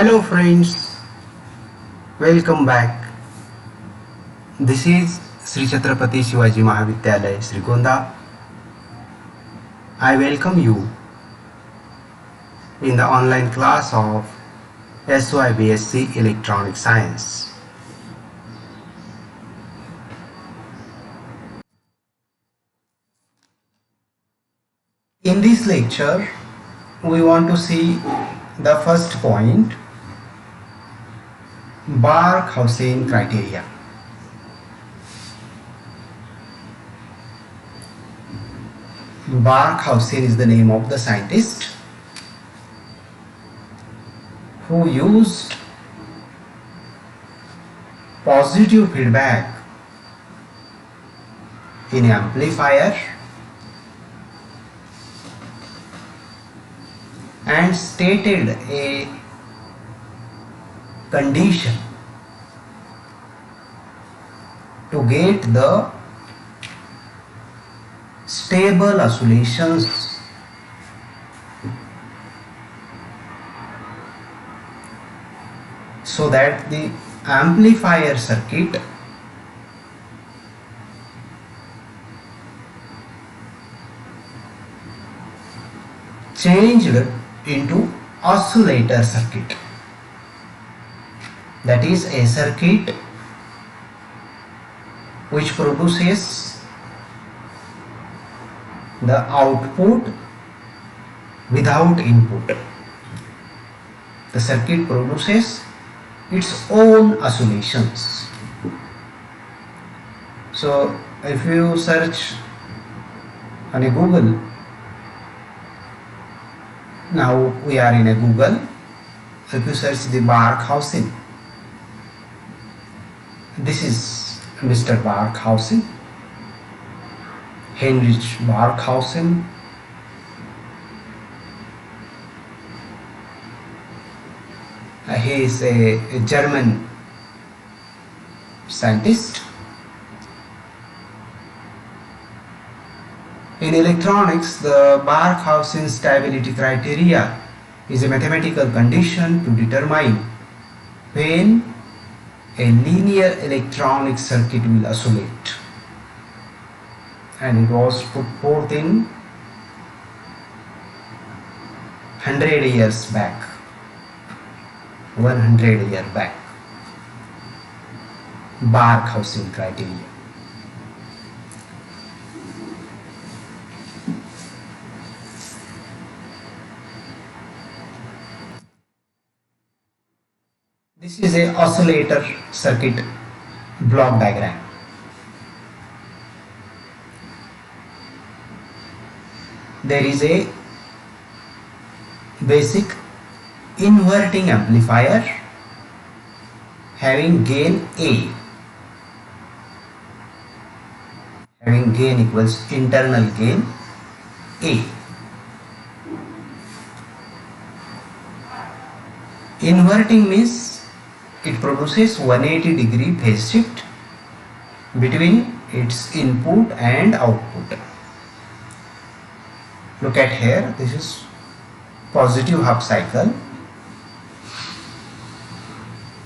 Hello friends, welcome back. This is Sri Chhatrapati Shivaji Mahavidyalaya Srikonda. I welcome you in the online class of SYBSc Electronic Science. In this lecture, we want to see the first point, Barkhausen criteria. Barkhausen is the name of the scientist who used positive feedback in amplifier and stated a condition to get the stable oscillations so that the amplifier circuit changed into oscillator circuit. That is a circuit which produces the output without input. The circuit produces its own oscillations. So if you search on a Google, now we are in a Google, if you search the Barkhausen, this is Mr. Barkhausen, Heinrich Barkhausen. He is a German scientist. In electronics, the Barkhausen stability criteria is a mathematical condition to determine when a linear electronic circuit will oscillate, and it was put forth in 100 years back, 100 years back. Barkhausen criteria. This is a oscillator circuit block diagram. There is a basic inverting amplifier having gain A, having gain equals internal gain A. Inverting means it produces 180-degree phase shift between its input and output. Look at here, this is positive half cycle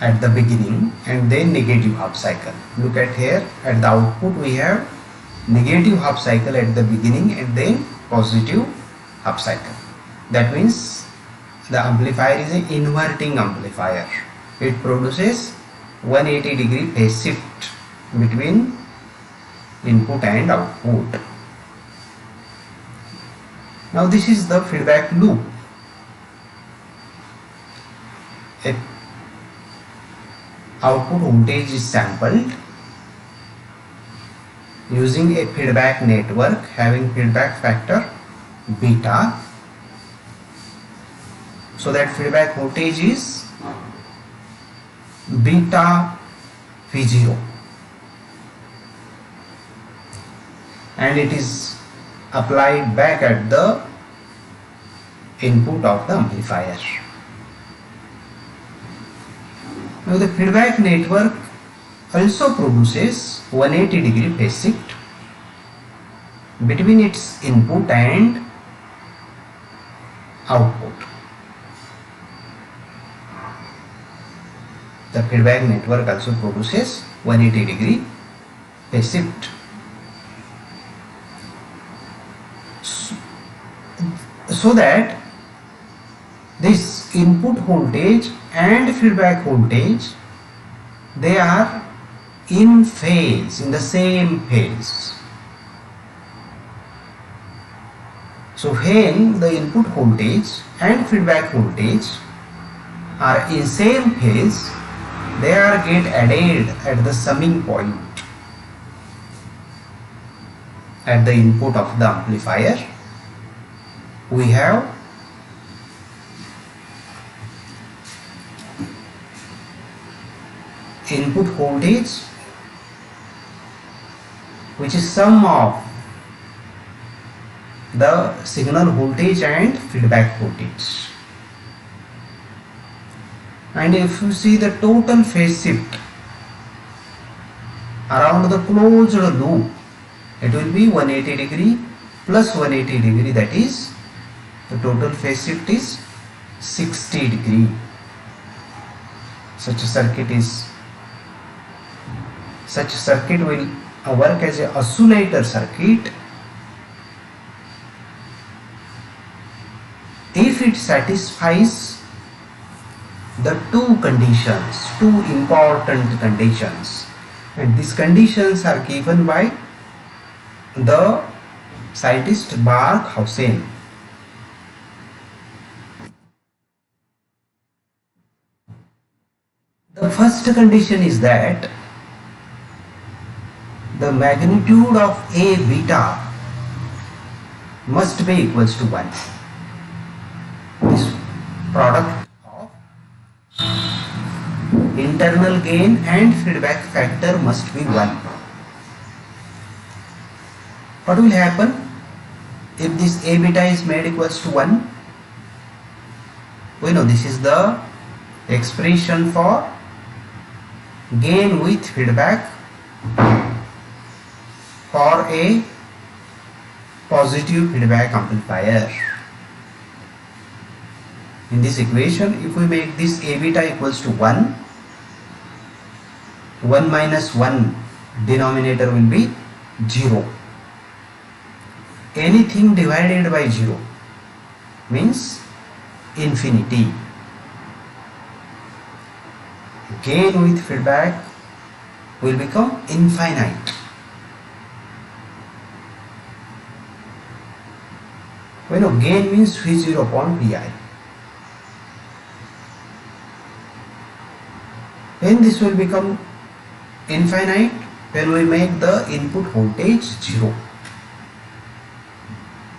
at the beginning and then negative half cycle. Look at here, at the output we have negative half cycle at the beginning and then positive half cycle. That means the amplifier is an inverting amplifier. It produces 180-degree phase shift between input and output. Now this is the feedback loop. A output voltage is sampled using a feedback network having feedback factor beta. So that feedback voltage is beta V0 and it is applied back at the input of the amplifier. Now the feedback network also produces 180-degree phase shift between its input and output. the feedback network also produces 180 degree phase shift. So that this input voltage and feedback voltage, they are in phase, in the same phase. So when the input voltage and feedback voltage are in same phase, they are get added at the summing point at the input of the amplifier. We have input voltage, which is sum of the signal voltage and feedback voltage. And if you see the total phase shift around the closed loop, it will be 180 degree plus 180 degree, that is the total phase shift is 60 degree. Such a circuit will work as a oscillator circuit if it satisfies the two important conditions, and these conditions are given by the scientist Barkhausen. The first condition is that the magnitude of A beta must be equals to 1. This product of internal gain and feedback factor must be 1. What will happen if this A beta is made equals to 1? We know this is the expression for gain with feedback for a positive feedback amplifier. In this equation, if we make this A beta equals to 1, 1 minus 1 denominator will be 0. Anything divided by 0 means infinity. Gain with feedback will become infinite. We know gain means V0 upon Vi. When this will become infinite, when we make the input voltage 0.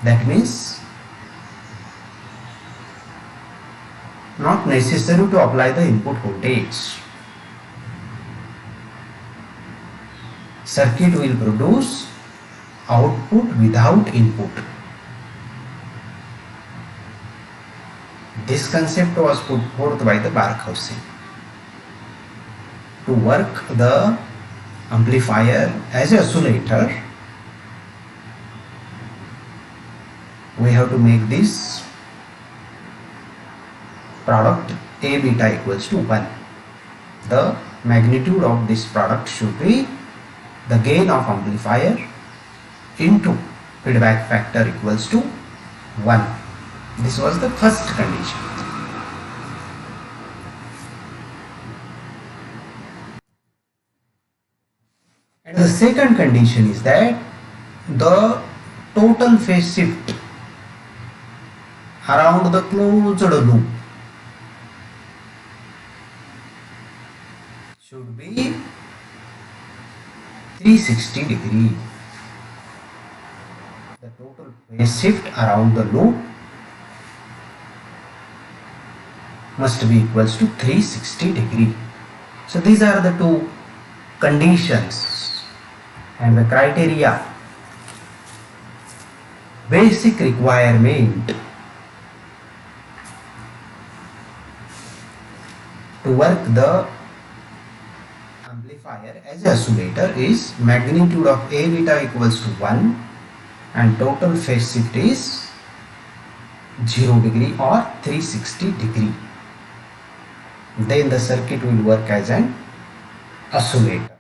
That means not necessary to apply the input voltage. Circuit will produce output without input. This concept was put forth by the Barkhausen. To work the amplifier as an oscillator, we have to make this product A beta equals to 1. The magnitude of this product should be the gain of amplifier into feedback factor equals to 1. This was the first condition. And the second condition is that the total phase shift around the closed loop should be 360 degree. The total phase shift around the loop must be equals to 360 degree. So these are the two conditions and the criteria, basic requirement to work the amplifier as an oscillator is magnitude of A beta equals to 1 and total phase shift is 0 degree or 360 degree. then the circuit will work as an oscillator.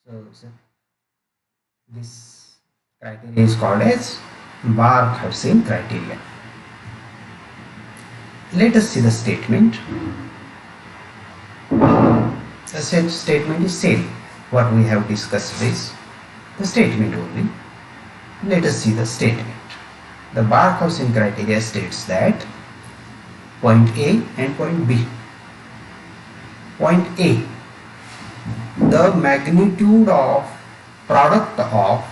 So this criteria is called as Barkhausen criteria. Let us see the statement. The statement is same. What we have discussed is the statement only. Let us see the statement. The Barkhausen criteria states that point A and point B. Point A, the magnitude of product of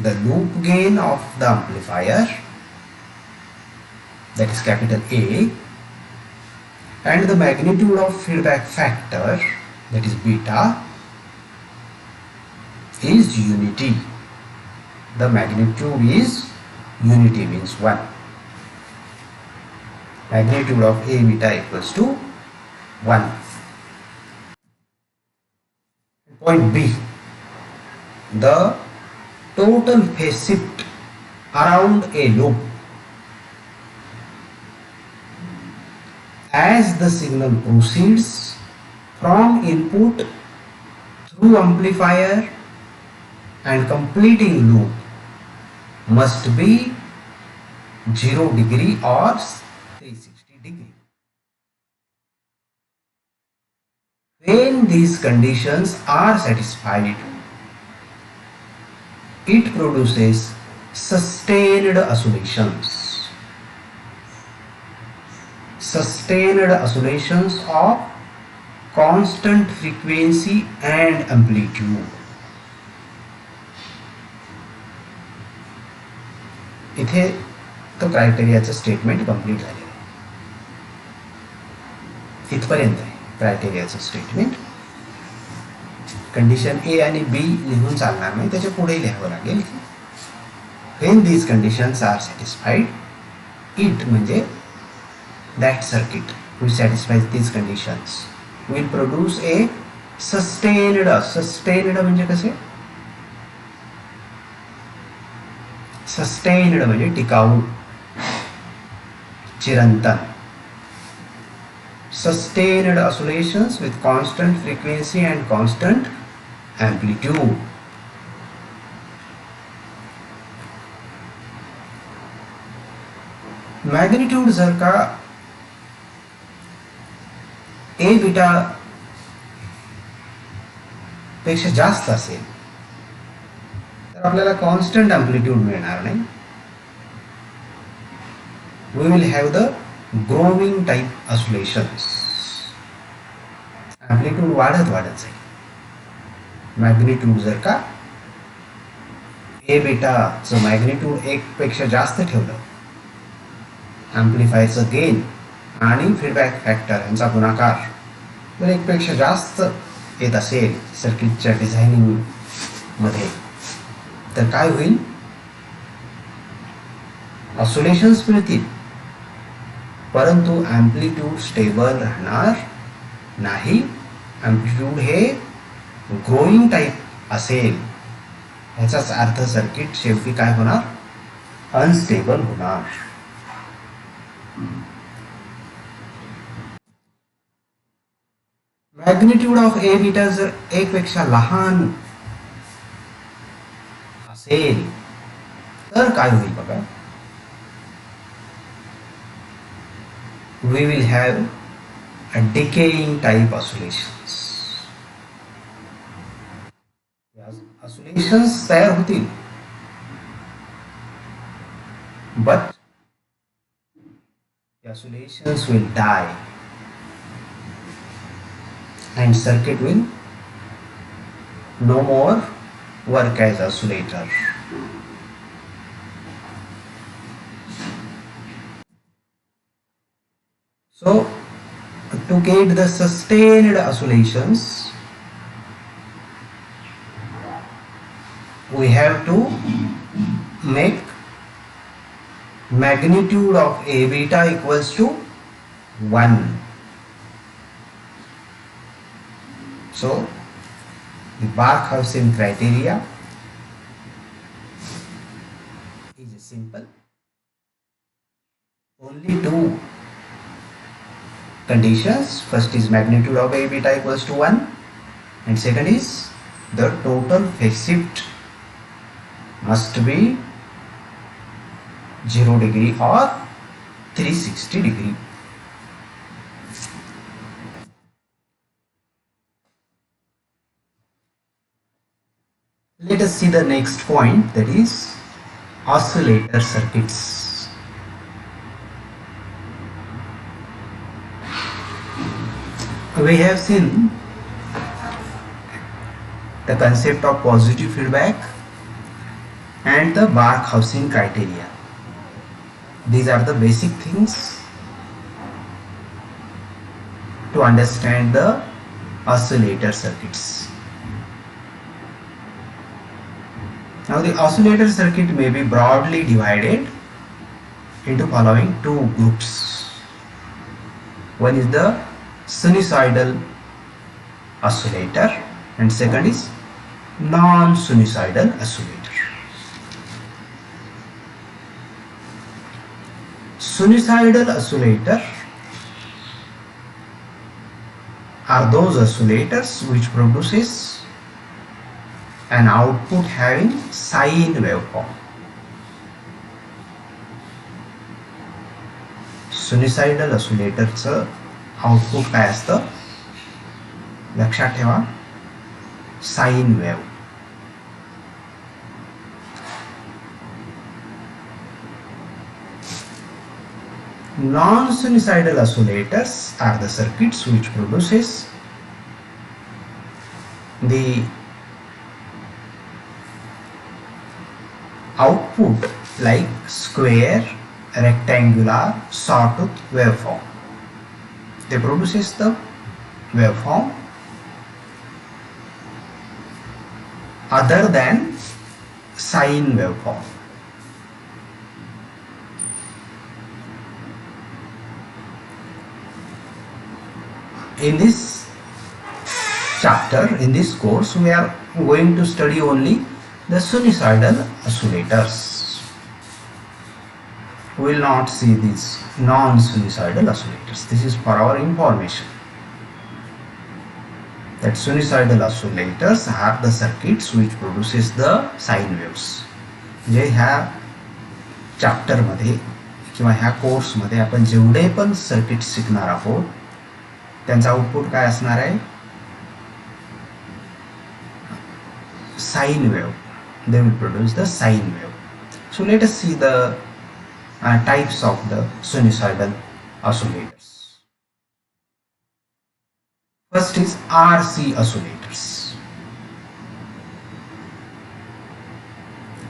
the loop gain of the amplifier, that is capital A, and the magnitude of feedback factor, that is beta, is unity. The magnitude is unity, means 1. Magnitude of A beta equals to 1. Point B, the total phase shift around a loop as the signal proceeds from input through amplifier and completing loop must be 0 degree or 360 degree. When these conditions are satisfied, it produces sustained oscillations. Sustained oscillations of constant frequency and amplitude. इथे तो क्रायटेरियाचं statement complete झालेलं आहे. इथपर्यंत आहे क्रायटेरियाचं statement. Condition ए आणि B लिहून चालणार नाही, त्याच्या पुढे लिहावं लागेल. When these conditions are satisfied, it म्हणजे that circuit which satisfies these conditions will produce a sustained म्हणजे कसे, sustained म्हणजे टिकाऊ, चिरंतन. Sustained oscillations with constant frequency and constant amplitude. Magnitude जर का ए बीटा पेक्षा जास्त असेल तर आपल्याला कॉन्स्टंट अँप्लिट्यूड मिळणार नाही. We will have the growing type oscillations. Amplitude वाढत जाईल. मॅग्निट्यूड जर का ए बीटाचं मॅग्निट्यूड 1 पेक्षा जास्त ठेवलं, अँप्लिफायरचं गेन आणि फीडबॅक फॅक्टर यांचा गुणाकार जर 1 पेक्षा जास्त येत असेल सर्किटच्या डिझायनिंग मध्ये, तर काय होईल, ऑसिलेशन्स मिळतील परंतु अँप्लिट्यूड स्टेबल राहणार नाही. अँप्लिट्यूड हे ग्रोइंग टाइप असेल, याचाच अर्थ सर्किट शेवटी काय होणार, अनस्टेबल होणार. मॅग्निट्यूड ऑफ ए बीटा जर 1 पेक्षा लहान असेल तर काय होईल बघा, we will have a decaying type oscillations. Oscillations तयार होतील but oscillations will die and circuit will no more work as oscillator. So to get the sustained oscillations we have to make magnitude of A beta equals to 1. So the Barkhausen criteria is simple. Only two conditions. First is magnitude of A beta equals to 1, and second is the total phase shift must be 0 degree or 360 degree. Let us see the next point, that is oscillator circuits. We have seen the concept of positive feedback and the Barkhausen criteria. These are the basic things to understand the oscillator circuits. Now the oscillator circuit may be broadly divided into following two groups. One is the sinusoidal oscillator and second is non-sinusoidal oscillator. Sinusoidal oscillator are those oscillators which produces an output having sine waveform. Sinusoidal oscillatorचं output काय असतं, लक्षात ठेवा, sine wave. Non-sinusoidal oscillators are the circuits which produces the output like square, rectangular, sawtooth waveform. They produces the waveform other than sine waveform. In this chapter, in this course, we are going to study only the sinusoidal oscillators. We will not see these non-sinusoidal oscillators. This is for our information, that sinusoidal oscillators are the circuits which produces the sine waves. जे ह्या chapter मध्ये किंवा ह्या course मध्ये आपण जेवढे पण circuit शिकणार आहोत त्यांचा आउटपुट काय असणार आहे, sine wave. They will produce the sine wave. So let us see the types of the sinusoidal oscillators. First is RC oscillators.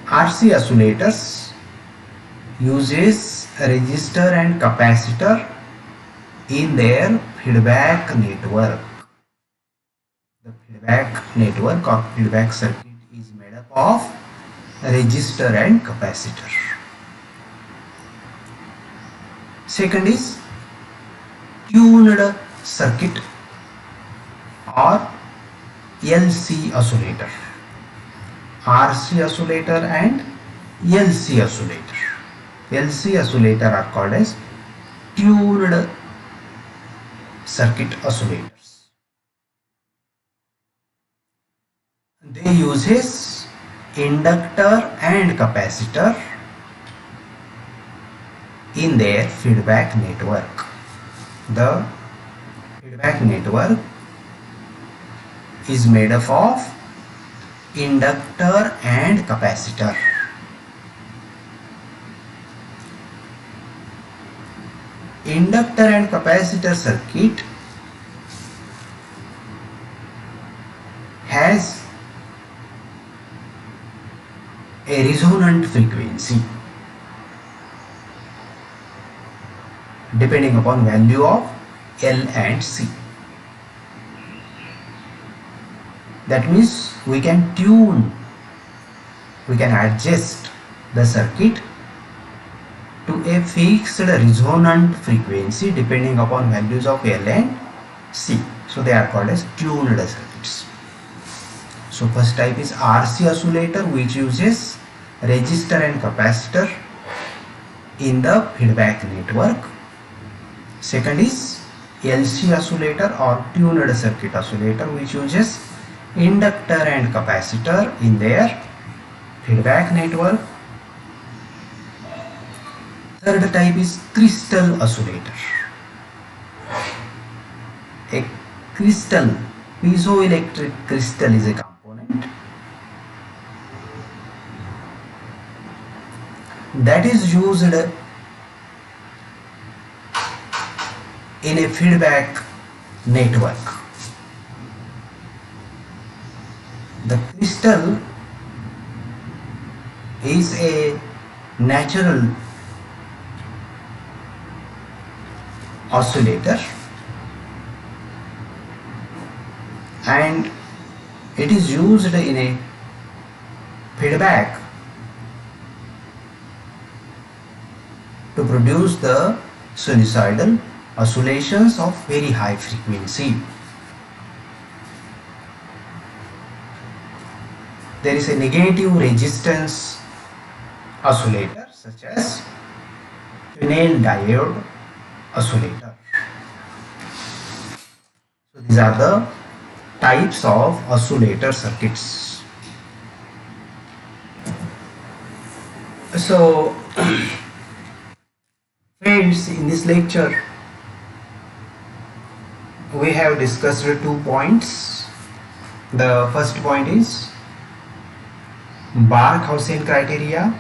RC oscillators uses a resistor and capacitor in their feedback network. The feedback network or feedback circuit is made up of resistor and capacitor. Second is tuned circuit or LC oscillator. RC oscillator and LC oscillator. LC oscillator are called as tuned circuit oscillators. They uses inductor and capacitor in their feedback network. The feedback network is made up of inductor and capacitor. Inductor and capacitor circuit has a resonant frequency depending upon value of L and C. That means we can tune, we can adjust the circuit to a fixed resonant frequency depending upon values of L and C. So they are called as tuned circuits. So first type is RC oscillator, which uses resistor and capacitor in the feedback network. Second is LC oscillator or tuned circuit oscillator, which uses inductor and capacitor in their feedback network. Third type is crystal oscillator. A crystal, piezoelectric crystal is a component that is used in a feedback network. The crystal is a natural oscillator and it is used in a feedback to produce the sinusoidal oscillations of very high frequency. There is a negative resistance oscillator such as Fresnel diode oscillator. So these are the types of oscillator circuits. So friends, in this lecture we have discussed 2 points. The first point is Barkhausen criteria,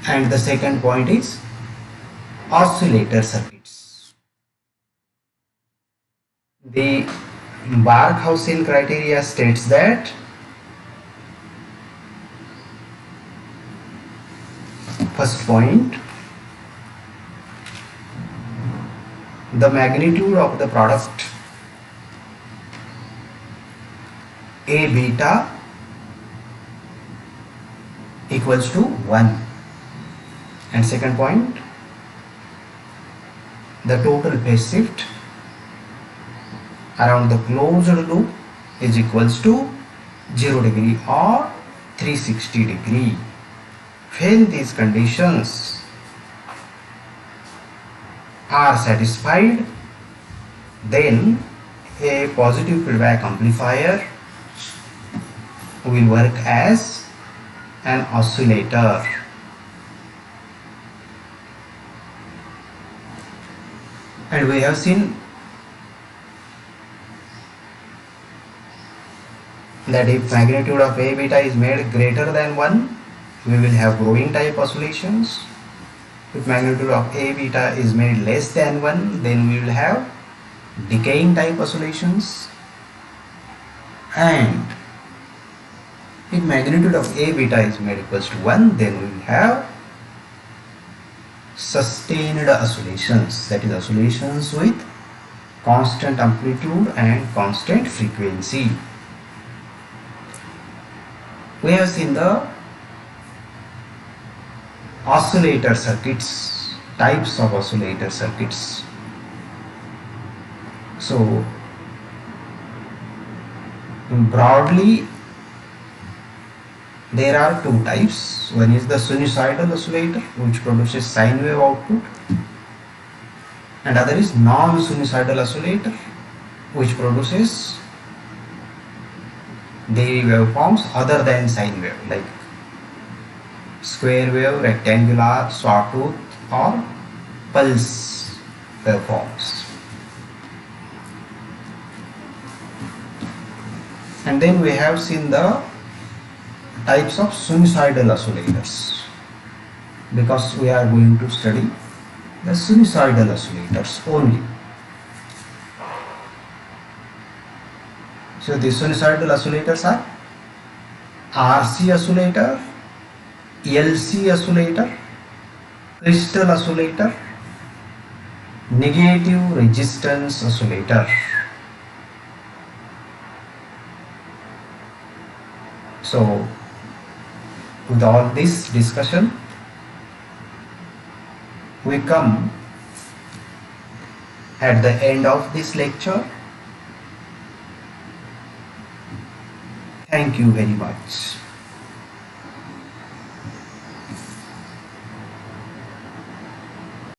and the second point is oscillator circuits. The Barkhausen criteria states that first point, the magnitude of the product A beta equals to 1, and second point, the total phase shift around the closed loop is equals to 0 degree or 360 degree. When these conditions are satisfied, then a positive feedback amplifier will work as an oscillator. And we have seen that if magnitude of A beta is made greater than 1, we will have growing type oscillations. If magnitude of A beta is made less than 1, then we will have decaying type oscillations. And if magnitude of A beta is made equals to 1, then we will have sustained oscillations, that is oscillations with constant amplitude and constant frequency. We have seen the oscillator circuits, types of oscillator circuits. So broadly there are 2 types. One is the sinusoidal oscillator, which produces sine wave output, and other is non-sinusoidal oscillator, which produces the waveforms other than sine wave, like square wave, rectangular, sawtooth or pulse waveforms. And then we have seen the types of sinusoidal oscillators, because we are going to study the sinusoidal oscillators only. So the sinusoidal oscillators are RC oscillator, LC oscillator, crystal oscillator, negative resistance oscillator. So with all this discussion, we come at the end of this lecture. Thank you very much.